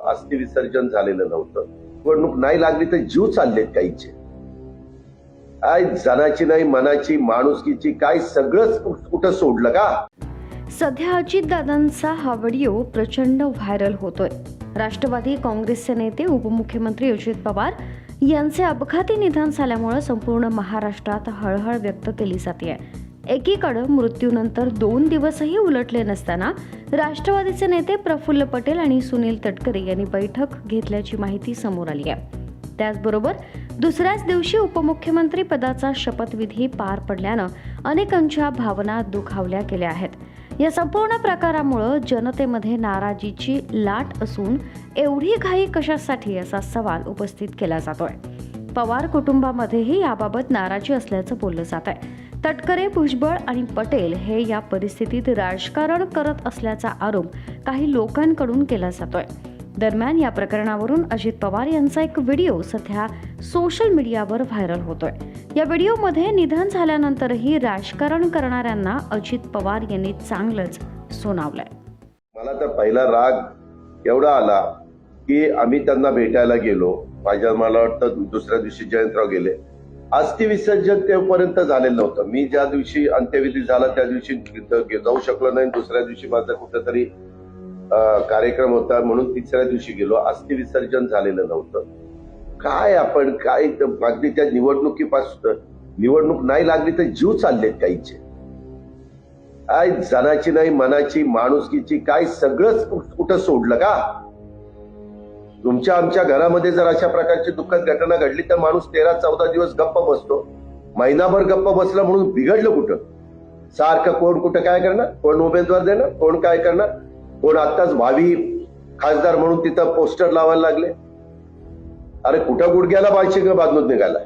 अस्थि विसर्जन झालेलं नव्हतं. निवडणूक नाही लागली तर जीव चाललेत काहीचे. काय जनाची नाही मनाची माणुसकीची काय सगळंच कुठं सोडलं का? सध्या अजितदादांचा हा व्हिडिओ प्रचंड व्हायरल होतोय. राष्ट्रवादी काँग्रेसचे नेते उपमुख्यमंत्री अजित पवार यांचे अपघाती निधन झाल्यामुळे संपूर्ण महाराष्ट्रात हळहळ व्यक्त केली जाते. एकीकडे मृत्यूनंतर 2 दिवसही उलटले नसताना राष्ट्रवादीचे नेते प्रफुल्ल पटेल आणि सुनील तटकरे यांनी बैठक घेतल्याची माहिती समोर आली आहे. त्याचबरोबर दुसऱ्याच दिवशी उपमुख्यमंत्री पदाचा शपथविधी पार पडल्यानं अनेकांच्या भावना दुखावल्या गेल्या आहेत. या संपूर्ण प्रकारामुळे जनतेमध्ये नाराजीची लाट असून एवढी घाई कशासाठी असा सवाल उपस्थित केला जातोय. पवार कुटुंबामध्येही याबाबत नाराजी असल्याचं बोललं जात आहे. तटकरे, भुजबळ आणि पटेल हे या परिस्थितीत राजकारण करत असल्याचा आरोप काही लोकांकडून केला जातोय. दरम्यान या प्रकरणावरून अजित पवार यांचा एक व्हिडिओ सध्या सोशल मीडियावर व्हायरल होतोय. या व्हिडिओमध्ये निधन झाल्यानंतरही राजकारण करणाऱ्यांना अजित पवार यांनी चांगलंच सुनावलंय. मला तर पहिला राग एवढा आला की आम्ही त्यांना भेटायला गेलो. मला वाटतं दुसऱ्या दिवशी जयंतराव गेले. अस्थि विसर्जन तेव्हापर्यंत झालेलं नव्हतं. मी ज्या दिवशी अंत्यविधी झाला त्या दिवशी जाऊ शकलो नाही. दुसऱ्या दिवशी माझा कुठेतरी कार्यक्रम होता म्हणून तिसऱ्या दिवशी गेलो. अस्थि विसर्जन झालेलं नव्हतं. काय आपण काय अगदी त्या निवडणुकीपासून निवडणूक नाही लागली तर जीव चाललेत काहीचे. काय जनाची नाही मनाची माणुसकीची काय सगळंच कुठं सोडलं का? तुमच्या आमच्या घरामध्ये जर अशा प्रकारची दुःखद घटना घडली तर माणूस 13-14 दिवस गप्प बसतो. महिनाभर गप्प बसला म्हणून बिघडलं कुठं? सारखं कोण कुठं काय करणार, कोण उमेदवार देणार, कोण काय करणार, कोण आत्ताच भावी खासदार म्हणून तिथं पोस्टर लावायला लागले. अरे कुठं गुडघ्याला बाळशिंग बांधून निघाला.